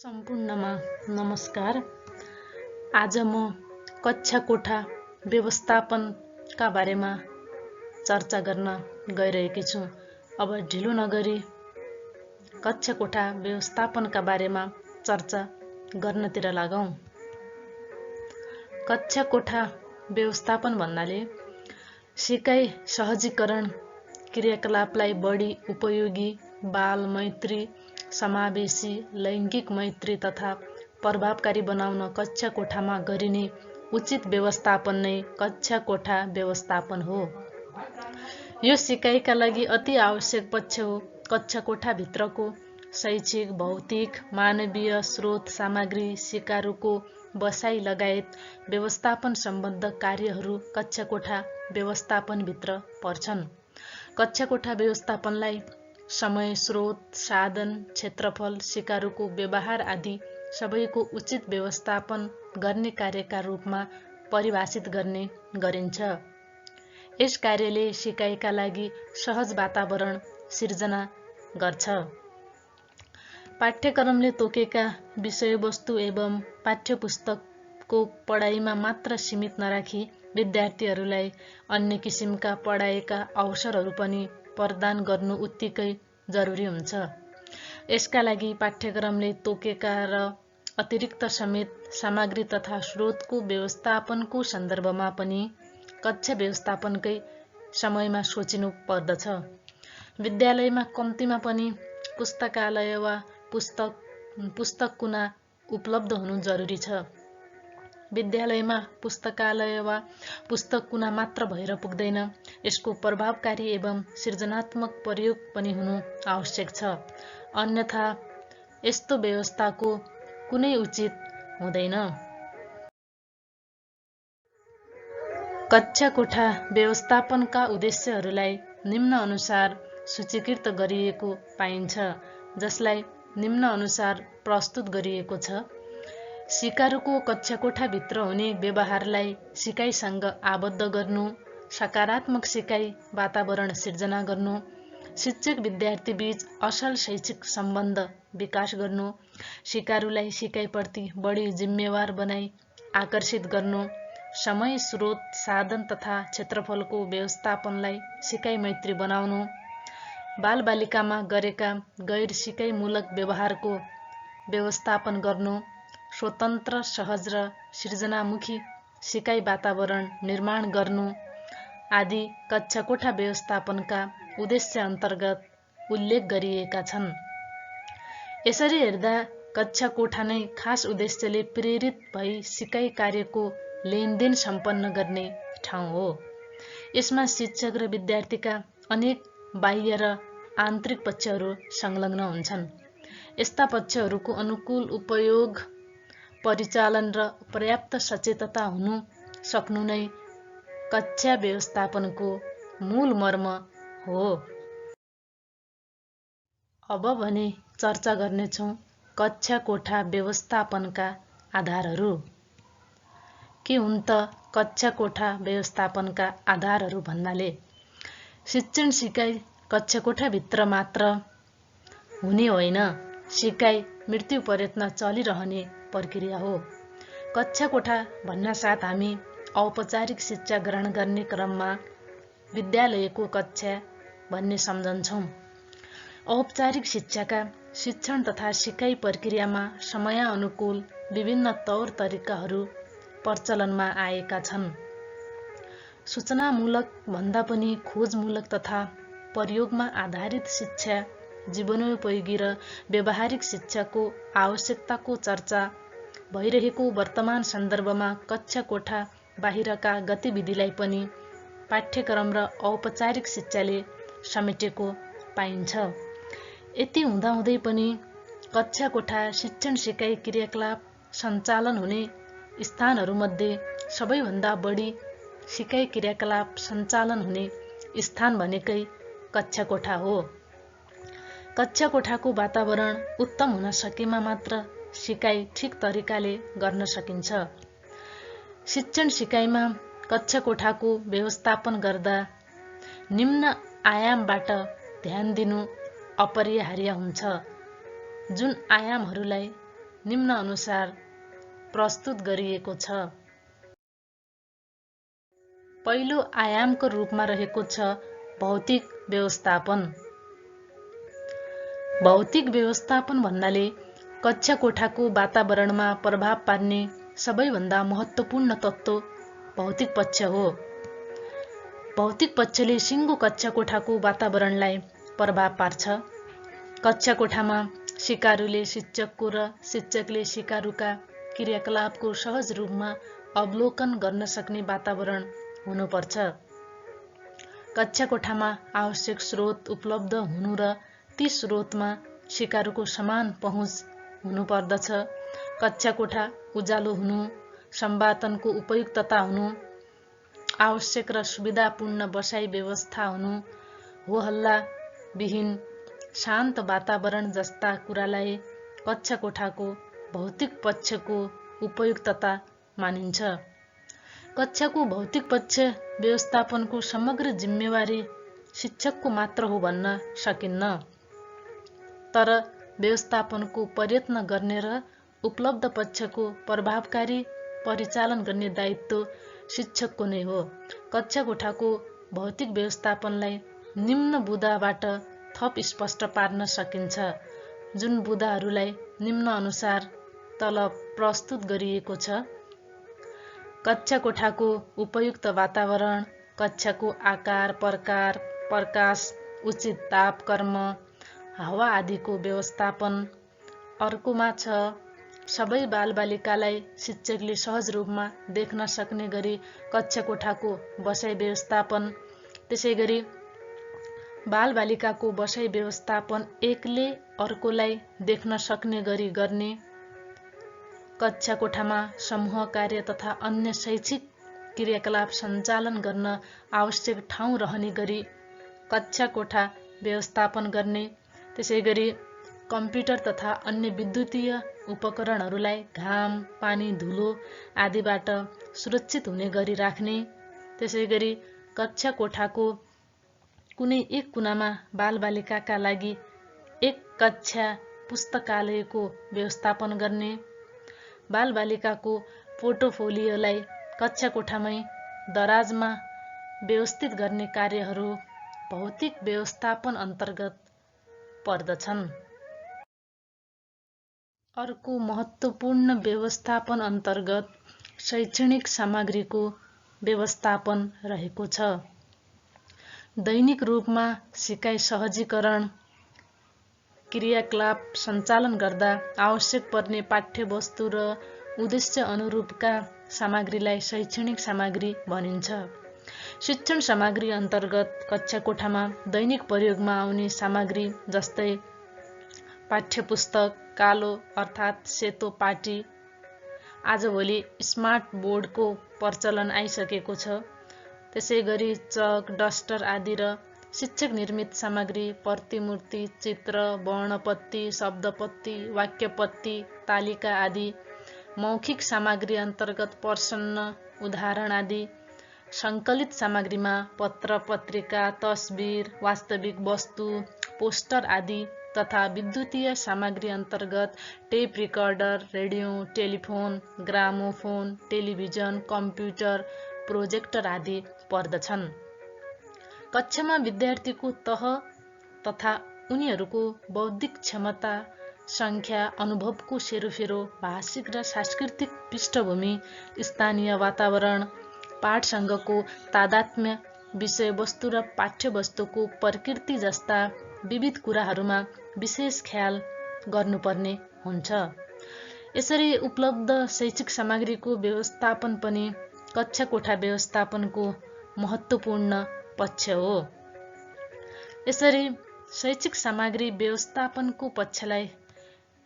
सम्पूर्णमा नमस्कार। आज म कक्षा कोठा व्यवस्थापनका बारेमा चर्चा गर्न गइरहेकी छु। अब ढिलो नगरी कक्षा कोठा व्यवस्थापनका बारेमा चर्चा गर्नतिर लागौं। कक्षा कोठा व्यवस्थापन भन्नाले सिकाइ सहजीकरण क्रियाकलापलाई बढी उपयोगी, बाल मैत्री, समावेशी, लैङ्गिक मैत्री तथा प्रभावकारी बनाउन कक्षा कोठामा गरिने उचित व्यवस्थापन नै कक्षा कोठा व्यवस्थापन हो। यो सिकाइका लागि अति आवश्यक पक्ष हो। कक्षा कोठाभित्रको शैक्षिक, भौतिक, मानवीय स्रोत सामग्री, सिकारुको बसाइ लगायत व्यवस्थापन सम्बद्ध कार्यहरू कक्षा कोठा व्यवस्थापनभित्र पर्छन्। कक्षा कोठा व्यवस्थापनलाई समय, स्रोत, साधन, क्षेत्रफल, सिकारुको व्यवहार आदि सबैको उचित व्यवस्थापन गर्ने कार्यका रूपमा परिभाषित गर्ने गरिन्छ। यस कार्यले सिकाइका लागि सहज वातावरण सिर्जना गर्छ। पाठ्यक्रमले तोकेका विषयवस्तु एवं पाठ्यपुस्तकको पढाइमा मात्र सीमित नराखी विद्यार्थीहरूलाई अन्य किसिमका पढाइका अवसरहरू पनि प्रदान गर्नु उत्तिकै जरुरी हुन्छ। यसका लागि पाठ्यक्रमले तोकेका र अतिरिक्त समेत सामग्री तथा स्रोतको व्यवस्थापनको सन्दर्भमा पनि कक्षा व्यवस्थापनकै समयमा सोचिनु पर्दछ। विद्यालयमा कम्तीमा पनि पुस्तकालय वा पुस्तक कुना उपलब्ध हुनु जरुरी छ। विद्यालयमा पुस्तकालय वा पुस्तक कुना मात्र भएर पुग्दैन, यसको प्रभावकारी एवं सृजनात्मक प्रयोग पनि हुनु आवश्यक छ। अन्यथा यस्तो व्यवस्थाको कुनै उचित हुँदैन। कक्षा कोठा व्यवस्थापनका उद्देश्यहरूलाई निम्न अनुसार सूचीकृत गरिएको पाइन्छ, जसलाई निम्न अनुसार प्रस्तुत गरिएको छ। सिकारुको कक्षा कोठाभित्र हुने व्यवहारलाई सिकाइसँग आबद्ध गर्नु, सकारात्मक सिकाइ वातावरण सिर्जना गर्नु, शिक्षक विद्यार्थी बीच असल शैक्षिक सम्बन्ध विकास गर्नु, सिकारुलाई सिकाइप्रति बढी जिम्मेवार बनाई आकर्षित गर्नु, समय, स्रोत, साधन तथा क्षेत्रफलको व्यवस्थापनलाई सिकाइ मैत्री बनाउनु, बालबालिकामा गरेका गैर सिकाइमूलक व्यवहारको व्यवस्थापन गर्नु, स्वतन्त्र, सहज र सृजनामुखी सिकाइ वातावरण निर्माण गर्नु आदि कक्षा कोठा व्यवस्थापनका उद्देश्य अन्तर्गत उल्लेख गरिएका छन्। यसरी हेर्दा कक्षा कोठा नै खास उद्देश्यले प्रेरित भई सिकाइ कार्यको लेनदेन सम्पन्न गर्ने ठाउँ हो। यसमा शिक्षक र विद्यार्थीका अनेक बाह्य र आन्तरिक पक्षहरू संलग्न हुन्छन्। यस्ता पक्षहरूको अनुकूल उपयोग, परिचालन र पर्याप्त सचेतता हुनु सक्नु नै कक्षा व्यवस्थापनको मूल मर्म हो। अब भने चर्चा गर्नेछौँ कक्षा कोठा व्यवस्थापनका आधारहरू। के हुन् त कक्षा कोठा व्यवस्थापनका आधारहरू भन्नाले? शिक्षण सिकाइ कक्षा कोठाभित्र मात्र हुने होइन, सिकाइ मृत्यु पर्यन्त चलिरहने प्रक्रिया हो। कक्षा कोठा भन्नासाथ हामी औपचारिक शिक्षा ग्रहण गर्ने क्रममा विद्यालयको कक्षा भन्ने सम्झन्छौँ। औपचारिक शिक्षाका शिक्षण तथा सिकाइ प्रक्रियामा समयानुकूल विभिन्न तौर तरिकाहरू प्रचलनमा आएका छन्। सूचनामूलक भन्दा पनि खोजमूलक तथा प्रयोगमा आधारित शिक्षा, जीवनोपयोगी र व्यावहारिक शिक्षाको आवश्यकताको चर्चा भइरहेको वर्तमान सन्दर्भमा कक्षा कोठा बाहिरका गतिविधिलाई पनि पाठ्यक्रम र औपचारिक शिक्षाले समेटेको पाइन्छ। यति हुँदाहुँदै पनि कक्षा कोठा शिक्षण सिकाइ क्रियाकलाप सञ्चालन हुने स्थानहरूमध्ये सबैभन्दा बढी सिकाइ क्रियाकलाप सञ्चालन हुने स्थान भनेकै कक्षा कोठा हो। कक्षा कोठाको वातावरण उत्तम हुन सकेमा मात्र सिकाइ ठिक तरिकाले गर्न सकिन्छ। शिक्षण सिकाइमा कक्षा कोठाको व्यवस्थापन गर्दा निम्न आयामबाट ध्यान दिनु अपरिहार्य हुन्छ। जुन आयामहरूलाई निम्न अनुसार प्रस्तुत गरिएको छ। पहिलो आयामको रूपमा रहेको छ भौतिक व्यवस्थापन। भौतिक व्यवस्थापन भन्नाले कक्षा कोठाको वातावरणमा प्रभाव पार्ने सबैभन्दा महत्त्वपूर्ण तत्त्व भौतिक पक्ष हो। भौतिक पक्षले सिङ्गो कक्षा कोठाको वातावरणलाई प्रभाव पार्छ। कक्षा कोठामा सिकारुले शिक्षकको र शिक्षकले सिकारुका क्रियाकलापको सहज रूपमा अवलोकन गर्न सक्ने वातावरण हुनुपर्छ। कक्षा कोठामा आवश्यक स्रोत उपलब्ध हुनु र ती स्रोतमा सिकारुको समान पहुँच हुनुपर्दछ। कक्षा कोठा उज्यालो हुनु, सम्वादनको उपयुक्तता हुनु, आवश्यक र सुविधापूर्ण बसाइ व्यवस्था हुनु, हो हल्ला विहीन शान्त वातावरण जस्ता कुरालाई कक्षा कोठाको भौतिक पक्षको उपयुक्तता मानिन्छ। कक्षाको भौतिक पक्ष व्यवस्थापनको समग्र जिम्मेवारी शिक्षकको मात्र हो भन्न सकिन्न, तर व्यवस्थापनको प्रयत्न गर्ने र उपलब्ध पक्षको प्रभावकारी परिचालन गर्ने दायित्व शिक्षकको नै हो। कक्षा कोठाको भौतिक व्यवस्थापनलाई निम्न बुँदाबाट थप स्पष्ट पार्न सकिन्छ, जुन बुँदाहरूलाई निम्न अनुसार तल प्रस्तुत गरिएको छ। कक्षा कोठाको उपयुक्त वातावरण, कक्षाको आकार, प्रकार, प्रकाश, उचित ताप, कर्म, हावा आदिको व्यवस्थापन। अर्कोमा छ सबै बालबालिकालाई शिक्षकले सहज रूपमा देख्न सक्ने गरी कक्षा कोठाको बसाइ व्यवस्थापन। त्यसैगरी बालबालिकाको बसाइ व्यवस्थापन एकले अर्कोलाई देख्न सक्ने गरी गर्ने, कक्षा कोठामा समूह कार्य तथा अन्य शैक्षिक क्रियाकलाप सञ्चालन गर्न आवश्यक ठाउँ रहने गरी कक्षा कोठा व्यवस्थापन गर्ने। त्यसैगरी कम्प्युटर तथा अन्य विद्युतीय उपकरणहरूलाई घाम, पानी, धुलो आदिबाट सुरक्षित हुने गरी राख्ने। त्यसैगरी कक्षा कोठाको कुनै एक कुनामा बालबालिकाका लागि एक कक्षा पुस्तकालयको व्यवस्थापन गर्ने। बालबालिकाको पोर्टफोलियोलाई कक्षा कोठामै दराजमा व्यवस्थित गर्ने कार्यहरू भौतिक व्यवस्थापन अन्तर्गत पर्दछन्। अर्को महत्त्वपूर्ण व्यवस्थापन अन्तर्गत शैक्षणिक सामग्रीको व्यवस्थापन रहेको छ। दैनिक रूपमा सिकाइ सहजीकरण क्रियाकलाप सञ्चालन गर्दा आवश्यक पर्ने पाठ्यवस्तु र उद्देश्य अनुरूपका सामग्रीलाई शैक्षणिक सामग्री भनिन्छ। शिक्षण सामग्री अन्तर्गत कक्षा कोठामा दैनिक प्रयोगमा आउने सामग्री जस्तै पाठ्यपुस्तक, कालो अर्थात् सेतो पाटी, आजभोलि स्मार्ट बोर्डको प्रचलन आइसकेको छ। त्यसैगरी चक, डस्टर आदि र शिक्षक निर्मित सामग्री प्रतिमूर्ति, चित्र, वर्णपत्ती, शब्दपत्ती, वाक्यपत्ती, तालिका आदि। मौखिक सामग्री अन्तर्गत प्रसन्न, उदाहरण आदि। सङ्कलित सामग्रीमा पत्र, पत्रिका, तस्बिर, वास्तविक वस्तु, पोस्टर आदि तथा विद्युतीय सामग्री अन्तर्गत tape recorder, radio, telephone, gramophone, television, computer, projector आदि पर्दछन्। कक्षामा विद्यार्थीको तह तथा उनीहरूको बौद्धिक क्षमता, सङ्ख्या, अनुभवको सेरोफेरो, भाषिक र सांस्कृतिक पृष्ठभूमि, स्थानीय वातावरण, पाठसँगको तादात्म्य, विषयवस्तु र पाठ्यवस्तुको प्रकृति जस्ता विविध कुराहरूमा विशेष ख्याल गर्नुपर्ने हुन्छ। यसरी उपलब्ध शैक्षिक सामग्रीको व्यवस्थापन पनि कक्षा कोठा व्यवस्थापनको महत्त्वपूर्ण पक्ष हो। यसरी शैक्षिक सामग्री व्यवस्थापनको पक्षलाई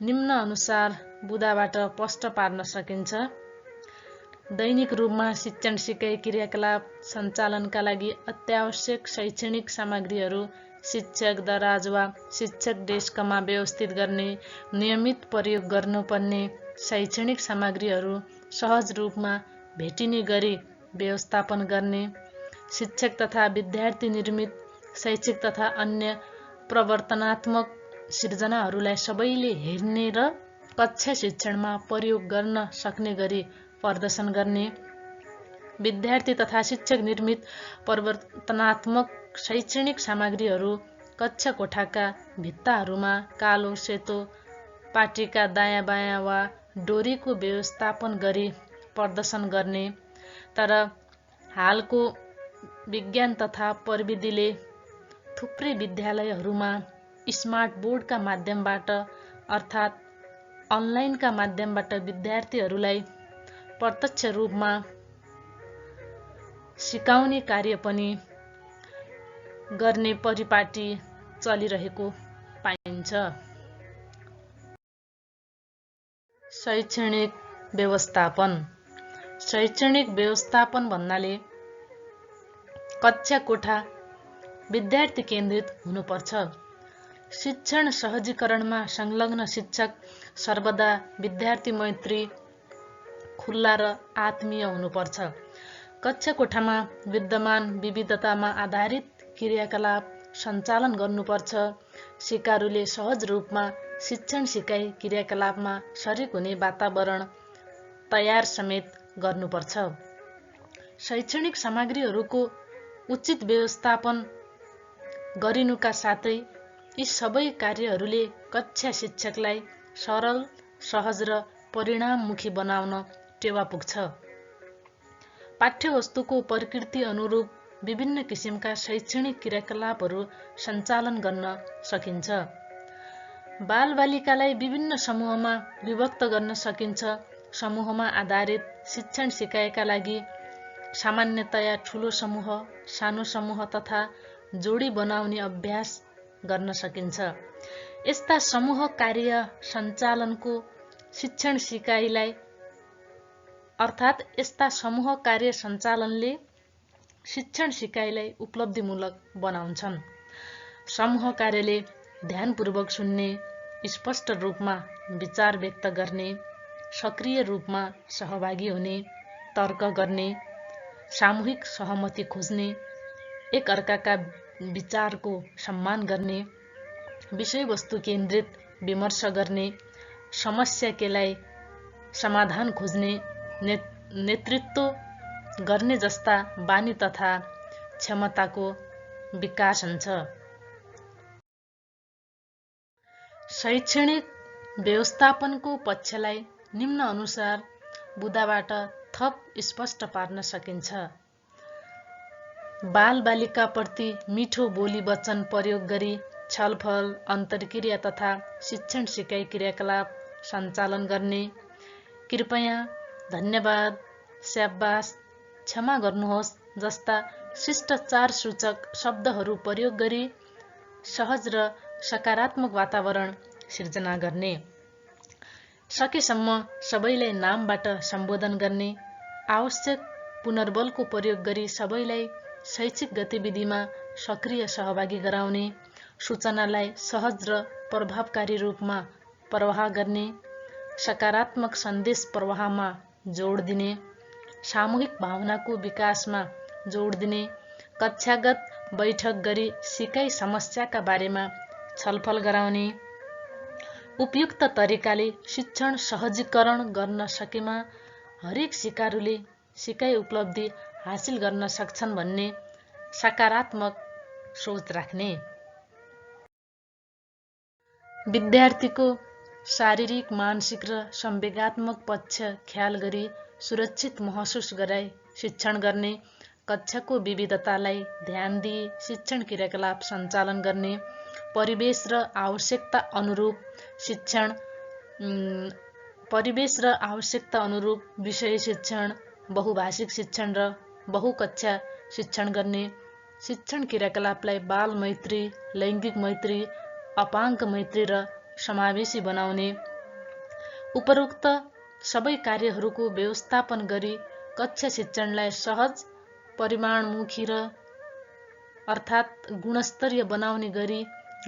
निम्न अनुसार बुँदाबाट स्पष्ट पार्न सकिन्छ। दैनिक रूपमा शिक्षण सिकाइ क्रियाकलाप सञ्चालनका लागि अत्यावश्यक शैक्षणिक सामग्रीहरू शिक्षक दराज वा शिक्षक डेस्कमा व्यवस्थित गर्ने, नियमित प्रयोग गर्नुपर्ने शैक्षणिक सामग्रीहरू सहज रूपमा भेटिने गरी व्यवस्थापन गर्ने, शिक्षक तथा विद्यार्थी निर्मित शैक्षिक तथा अन्य प्रवर्तनात्मक सिर्जनाहरूलाई सबैले हेर्ने र कक्षा शिक्षणमा प्रयोग गर्न सक्ने गरी प्रदर्शन गर्ने, विद्यार्थी तथा शिक्षक निर्मित परिवर्तनात्मक शैक्षणिक सामग्रीहरू कक्षा कोठाका भित्ताहरूमा कालो सेतो पाटीका दायाँ बायाँ वा डोरीको व्यवस्थापन गरी प्रदर्शन गर्ने। तर हालको विज्ञान तथा प्रविधिले थुप्रै विद्यालयहरूमा स्मार्ट बोर्डका माध्यमबाट अर्थात् अनलाइनका माध्यमबाट विद्यार्थीहरूलाई प्रत्यक्ष रूपमा सिकाउने कार्य पनि गर्ने परिपाटी चलिरहेको पाइन्छ। शैक्षणिक व्यवस्थापन। शैक्षणिक व्यवस्थापन भन्नाले कक्षा कोठा विद्यार्थी केन्द्रित हुनुपर्छ। शिक्षण सहजीकरणमा संलग्न शिक्षक सर्वदा विद्यार्थी मैत्री, खुल्ला र आत्मीय हुनुपर्छ। कक्षा कोठामा विद्यमान विविधतामा आधारित क्रियाकलाप सञ्चालन गर्नुपर्छ। सिकारुले सहज रूपमा शिक्षण सिकाइ क्रियाकलापमा सरिक हुने वातावरण तयार समेत गर्नुपर्छ। शैक्षणिक सामग्रीहरूको उचित व्यवस्थापन गरिनुका साथै यी सबै कार्यहरूले कक्षा शिक्षकलाई सरल, सहज र परिणाममुखी बनाउन टेवा पुग्छ। पाठ्यवस्तुको प्रकृति अनुरूप विभिन्न किसिमका शैक्षणिक क्रियाकलापहरू सञ्चालन गर्न सकिन्छ। बालबालिकालाई विभिन्न समूहमा विभक्त गर्न सकिन्छ। समूहमा आधारित शिक्षण सिकाइका लागि सामान्यतया ठुलो समूह, सानो समूह तथा जोडी बनाउने अभ्यास गर्न सकिन्छ। यस्ता समूह कार्य सञ्चालनको शिक्षण सिकाइलाई अर्थात् यस्ता समूह कार्य सञ्चालनले शिक्षण सिकाइलाई उपलब्धिमूलक बनाउँछन्। समूह कार्यले ध्यानपूर्वक सुन्ने, स्पष्ट रूपमा विचार व्यक्त गर्ने, सक्रिय रूपमा सहभागी हुने, तर्क गर्ने, सामूहिक सहमति खोज्ने, एक अर्काका विचारको सम्मान गर्ने, विषयवस्तु केन्द्रित विमर्श गर्ने, समस्यालाई समाधान खोज्ने, नेतृत्व गर्ने जस्ता बानी तथा क्षमताको विकास हुन्छ। शैक्षणिक व्यवस्थापनको पक्षलाई निम्न अनुसार बुँदाबाट थप स्पष्ट पार्न सकिन्छ। बालबालिकाप्रति मिठो बोली वचन प्रयोग गरी छलफल, अन्तर्क्रिया तथा शिक्षण सिकाइ क्रियाकलाप सञ्चालन गर्ने, कृपया, धन्यवाद, स्याबास, क्षमा गर्नुहोस् जस्ता शिष्टाचार सूचक शब्दहरू प्रयोग गरी सहज र सकारात्मक वातावरण सिर्जना गर्ने, सकेसम्म सबैलाई नामबाट सम्बोधन गर्ने, आवश्यक पुनर्बलको प्रयोग गरी सबैलाई शैक्षिक गतिविधिमा सक्रिय सहभागी गराउने, सूचनालाई सहज र प्रभावकारी रूपमा प्रवाह गर्ने, सकारात्मक सन्देश प्रवाहमा जोड दिने, सामूहिक भावनाको विकासमा जोड दिने, कक्षागत बैठक गरी सिकाइ समस्याका बारेमा छलफल गराउने, उपयुक्त तरिकाले शिक्षण सहजीकरण गर्न सकेमा हरेक सिकारुले सिकाइ उपलब्धि हासिल गर्न सक्छन् भन्ने सकारात्मक सोच राख्ने, विद्यार्थीको शारीरिक, मानसिक र संवेगात्मक पक्ष ख्याल गरी सुरक्षित महसुस गराई शिक्षण गर्ने, कक्षाको विविधतालाई ध्यान दिई शिक्षण क्रियाकलाप सञ्चालन गर्ने, परिवेश र आवश्यकता अनुरूप विषय शिक्षण, बहुभाषिक शिक्षण र बहुकक्षा शिक्षण गर्ने, शिक्षण क्रियाकलापलाई बाल मैत्री, लैङ्गिक मैत्री, अपाङ्ग मैत्री र समावेशी बनाउने, उपरोक्त सबै कार्यहरूको व्यवस्थापन गरी कक्षा शिक्षणलाई सहज, परिमाणमुखी र अर्थात् गुणस्तरीय बनाउने गरी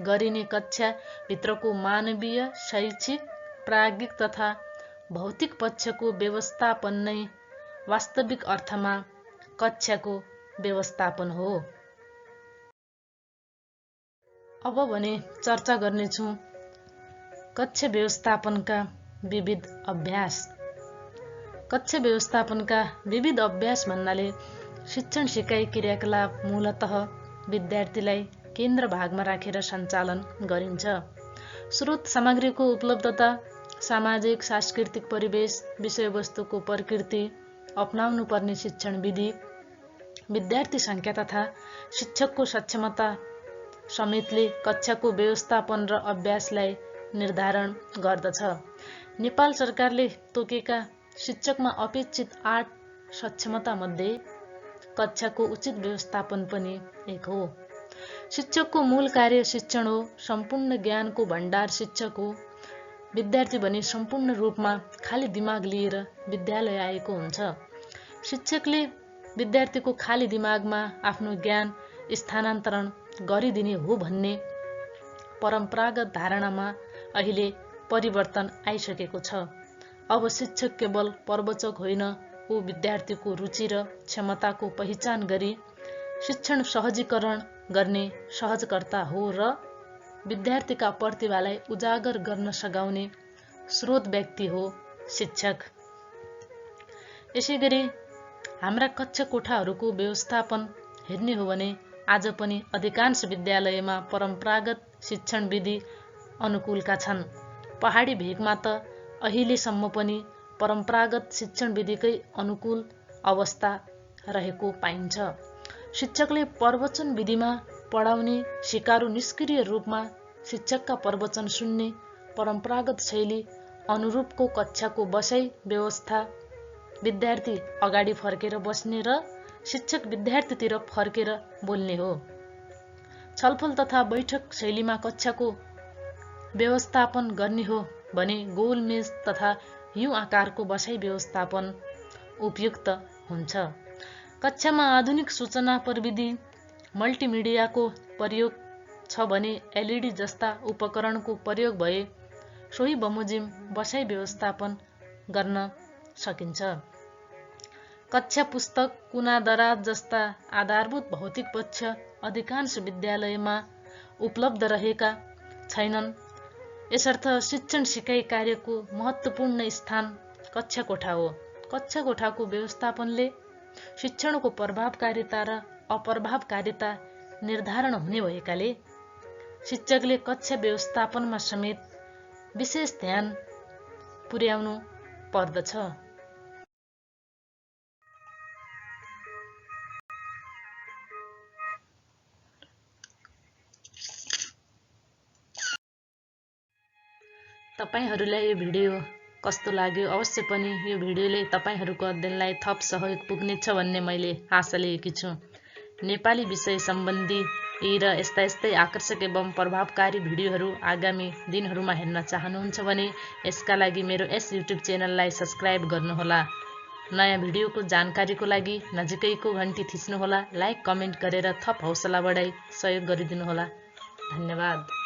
गरिने कक्षा भित्रको मानवीय, शैक्षिक, प्राज्ञिक तथा भौतिक पक्षको व्यवस्थापन नै वास्तविक अर्थमा कक्षाको व्यवस्थापन हो। अब भने चर्चा गर्नेछु कक्षा व्यवस्थापनका विविध अभ्यास। कक्षा व्यवस्थापनका विविध अभ्यास भन्नाले शिक्षण सिकाइ क्रियाकलाप मूलतः विद्यार्थीलाई केन्द्र भागमा राखेर सञ्चालन गरिन्छ। स्रोत सामग्रीको उपलब्धता, सामाजिक सांस्कृतिक परिवेश, विषयवस्तुको प्रकृति, अपनाउनु पर्ने शिक्षण विधि, विद्यार्थी संख्या तथा शिक्षकको सक्षमता समेतले कक्षाको व्यवस्थापन र अभ्यासलाई निर्धारण गर्दछ। नेपाल सरकारले तोकेका शिक्षकमा अपेक्षित 8 सक्षमता मध्ये कक्षाको उचित व्यवस्थापन पनि एक हो। शिक्षकको मूल कार्य शिक्षण हो। सम्पूर्ण ज्ञानको भण्डार शिक्षक हो। विद्यार्थी भने सम्पूर्ण रूपमा खाली दिमाग लिएर विद्यालय आएको हुन्छ। शिक्षकले विद्यार्थीको खाली दिमागमा आफ्नो ज्ञान स्थानान्तरण गरिदिने हो भन्ने परम्परागत धारणामा अहिले परिवर्तन आइसकेको छ। अब शिक्षक केवल प्रवचक होइन, ऊ विद्यार्थीको रुचि र क्षमताको पहिचान गरी शिक्षण सहजीकरण गर्ने सहजकर्ता हो र विद्यार्थीका प्रतिभालाई उजागर गर्न सघाउने स्रोत व्यक्ति हो शिक्षक। यसैगरी हाम्रा कक्षा कोठाहरूको व्यवस्थापन हेर्ने हो भने आज पनि अधिकांश विद्यालयमा परम्परागत शिक्षण विधि अनुकूलका छन्। पहाडी भेगमा त अहिलेसम्म पनि परम्परागत शिक्षण विधिकै अनुकूल अवस्था रहेको पाइन्छ। शिक्षकले प्रवचन विधिमा पढाउने, सिकारु निष्क्रिय रूपमा शिक्षकका प्रवचन सुन्ने, परम्परागत शैली अनुरूपको कक्षाको बसाइ व्यवस्था, विद्यार्थी अगाडि फर्केर बस्ने र शिक्षक विद्यार्थीतिर फर्केर बोल्ने हो। छलफल तथा बैठक शैलीमा कक्षाको व्यवस्थापन गर्ने हो भने गोल मेज तथा यू आकारको बसाइ व्यवस्थापन उपयुक्त हुन्छ। कक्षामा आधुनिक सूचना प्रविधि मल्टिमिडियाको प्रयोग छ भने एलईडी जस्ता उपकरणको प्रयोग भए सोही बमोजिम बसाइ व्यवस्थापन गर्न सकिन्छ। कक्षा पुस्तक, कुना दराज जस्ता आधारभूत भौतिक पक्ष अधिकांश विद्यालयमा उपलब्ध रहेका छैनन्। यसर्थ शिक्षण सिकाइ कार्यको महत्त्वपूर्ण स्थान कक्षा कोठा हो। कक्षा कोठाको व्यवस्थापनले शिक्षणको प्रभावकारिता र अप्रभावकारिता निर्धारण हुने भएकाले शिक्षकले कक्षा व्यवस्थापनमा समेत विशेष ध्यान पुर्याउनु पर्दछ। तपाईहरुलाई यो भिडियो कस्तो लाग्यो? अवश्य पनि यो भिडियोले तपाईहरुको अध्ययनलाई थप सहयोग पुग्नेछ भन्ने मैले आशा लिएकी छु। नेपाली विषय सम्बन्धी र यस्तै आकर्षक एवं प्रभावकारी भिडियोहरू आगामी दिनहरूमा हेर्न चाहनुहुन्छ भने यसका लागि मेरो यस YouTube च्यानललाई सब्स्क्राइब गर्नुहोला। नयाँ भिडियोको जानकारीको लागि नजिकैको घण्टी थिच्नुहोला। लाइक कमेन्ट गरेर थप हौसला बढाई सहयोग गरिदिनुहोला। धन्यवाद।